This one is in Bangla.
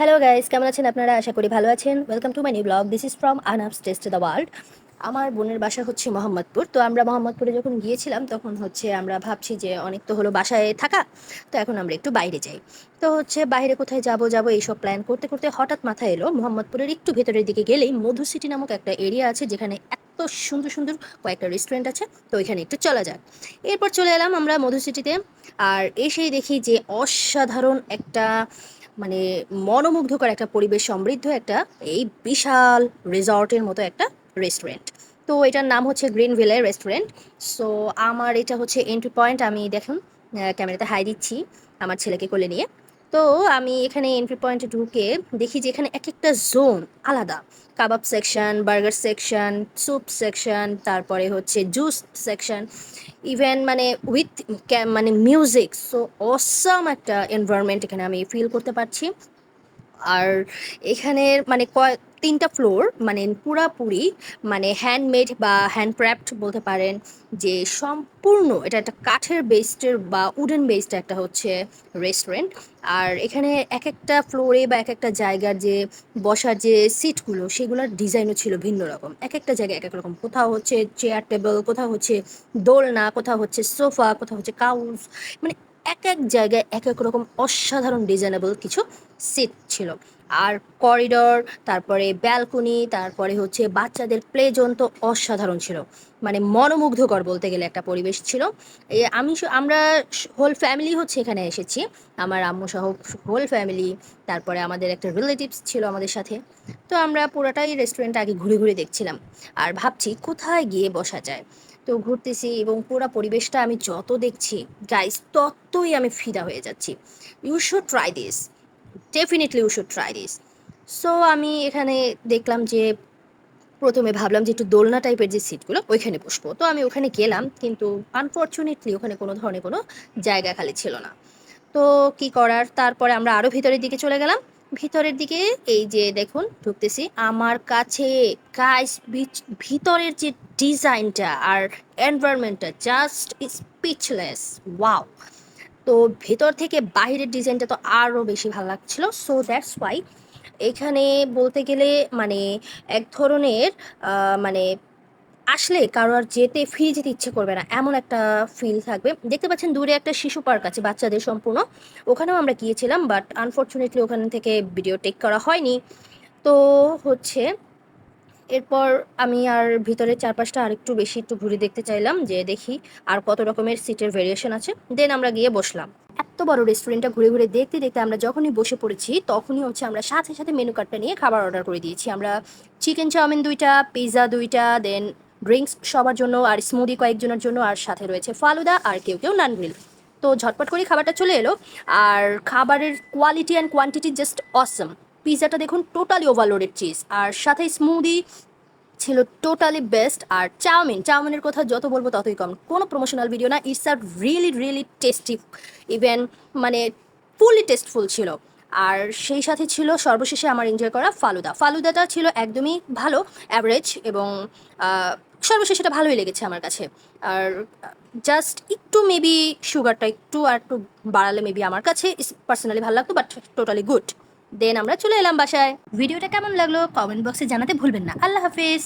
হ্যালো গাইস, কেমন আছেন আপনারা? আশা করি ভালো আছেন। Welcome to my new blog. This is from আনাবস টেস্ট দ্য ওয়ার্ল্ড। আমার বোনের বাসা হচ্ছে মোহাম্মদপুর। তো আমরা মোহাম্মদপুরে যখন গিয়েছিলাম তখন হচ্ছে আমরা ভাবছি যে অনেক তো হলো বাসায় থাকা, তো এখন আমরা একটু বাইরে যাই। তো হচ্ছে বাইরে কোথায় যাব যাব এইসব প্ল্যান করতে করতে হঠাৎ মাথায় এলো মোহাম্মদপুরের একটু ভেতরের দিকে গেলেই মধু সিটি নামক একটা এরিয়া আছে, যেখানে এত সুন্দর সুন্দর কয়েকটা রেস্টুরেন্ট আছে। তো ওইখানে একটু চলা যাক। এরপর চলে এলাম আমরা মধু সিটিতে। আর এসেই দেখি যে অসাধারণ একটা মানে মনোমুগ্ধকর একটা পরিবেশ সমৃদ্ধ একটা এই বিশাল রিসর্টের মতো একটা রেস্টুরেন্ট। তো এটার নাম হচ্ছে গ্রিন ভিলে রেস্টুরেন্ট। সো আমার এটা হচ্ছে এন্ট্রি পয়েন্ট। আমি দেখুন ক্যামেরাতে হাই দিচ্ছি আমার ছেলেকে কোলে নিয়ে। তো আমি এখানে এন্ট্রি পয়েন্টে ঢুকে দেখি যে এখানে এক একটা জোন আলাদা। Kebab section, burger section, soup section, তারপরে হচ্ছে জুস সেকশন, ইভেন মানে উইথ মানে মিউজিক। সো অসাম একটা এনভায়রনমেন্ট এখানে আমি ফিল করতে পারছি। আর এখানের মানে তিনটা ফ্লোর, মানে পুরাপুরি মানে হ্যান্ডমেড বা হ্যান্ড ক্রাফট বলতে পারেন। যে সম্পূর্ণ এটা একটা কাঠের বেসডের বা উডেন বেসড একটা হচ্ছে রেস্টুরেন্ট। আর এখানে এক একটা ফ্লোরে বা এক একটা জায়গার যে বসার যে সিটগুলো সেগুলোর ডিজাইনও ছিল ভিন্ন রকম। এক একটা জায়গায় এক এক রকম, কোথাও হচ্ছে চেয়ার টেবিল, কোথাও হচ্ছে দোলনা, কোথাও হচ্ছে সোফা, কোথাও হচ্ছে কাউচ, মানে এক এক জায়গায় এক এক রকম অসাধারণ ডিজাইনেবল কিছু সিট ছিল। আর করিডর, তারপরে ব্যালকনি, তারপরে হচ্ছে বাচ্চাদের প্লে জোন তো অসাধারণ ছিল। মানে মনোমুগ্ধকর বলতে গেলে একটা পরিবেশ ছিল। আমরা হোল ফ্যামিলি হচ্ছে এখানে এসেছি, আমার আম্মু সহ হোল ফ্যামিলি। তারপরে আমাদের একটা রিলেটিভস ছিল আমাদের সাথে। তো আমরা পুরোটাই রেস্টুরেন্ট আগে ঘুরে ঘুরে দেখছিলাম আর ভাবছি কোথায় গিয়ে বসা যায়। তো ঘুরতেছি এবং পুরো পরিবেশটা আমি যত দেখছি গাইস, ততই আমি ফিদা হয়ে যাচ্ছি। You should try this, definitely you should try this. So আমি এখানে দেখলাম যে প্রথমে ভাবলাম যে একটু দোলনা টাইপের যে সিটগুলো ওইখানে বসবো। তো আমি ওখানে গেলাম, কিন্তু আনফর্চুনেটলি ওখানে কোনো ধরনের কোনো জায়গা খালি ছিল না। তো কি করার, তারপরে আমরা আরও ভিতরের দিকে চলে গেলাম। ভিতরের দিকে এই যে দেখুন ঢুকতেছি, আমার কাছে গাইস ভিতরের যে ডিজাইনটা আর এনভায়রনমেন্টটা জাস্ট স্পিচলেস। ওয়াও! তো ভেতর থেকে বাইরের ডিজাইনটা তো আরও বেশি ভালো লাগছিল। সো দ্যাটস ওয়াই এখানে বলতে গেলে মানে এক ধরনের মানে আসলে কারো আর ফিরে যেতে ইচ্ছে করবে না এমন একটা ফিল থাকবে। দেখতে পাচ্ছেন দূরে একটা শিশু পার্ক আছে বাচ্চাদের সম্পূর্ণ, ওখানেও আমরা গিয়েছিলাম, বাট আনফর্চুনেটলি ওখান থেকে ভিডিও টেক করা হয়নি। তো হচ্ছে এরপর আমি আর ভিতরের চারপাশটা আরেকটু বেশি একটু ঘুরে দেখতে চাইলাম, যে দেখি আর কত রকমের সিটের ভেরিয়েশন আছে। দেন আমরা গিয়ে বসলাম। এত বড় রেস্টুরেন্টটা ঘুরে ঘুরে দেখতে দেখতে আমরা যখনই বসে পড়েছি তখনই হচ্ছে আমরা সাথে সাথে মেনু কার্ডটা নিয়ে খাবার অর্ডার করে দিয়েছি। আমরা চিকেন চাউমিন 2টা, পিৎজা 2টা, দেন ড্রিঙ্কস সবার জন্য, আর স্মুদি কয়েকজনের জন্য, আর সাথে রয়েছে ফালুদা, আর কেউ কেউ নান গ্রিল। তো ঝটপট করে খাবারটা চলে এলো। আর খাবারের quality and quantity just awesome. পিৎজাটা দেখুন টোটালি ওভারলোডেড চিজ, আর সাথে স্মুদি ছিল টোটালি বেস্ট। আর চাউমিনের কথা যত বলবো ততই কম, কোনো প্রমোশনাল ভিডিও না, it's are really really tasty. Even মানে ফুলি টেস্টফুল ছিল। আর সেই সাথে ছিল সর্বশেষে আমার এনজয় করা ফালুদাটা ছিল একদমই ভালো, অ্যাভারেজ, এবং সর্বশেষে এটা ভালোই লেগেছে আমার কাছে। আর জাস্ট একটু মেবি সুগারটা একটু আর একটু বাড়ালে মেবি আমার কাছে পার্সোনালি ভালো লাগতো, বাট টোটালি গুড। দেন আমরা চলে এলাম বাসায়। ভিডিওটা কেমন লাগলো কমেন্ট বক্সে জানাতে ভুলবেন না। আল্লাহ হাফেজ।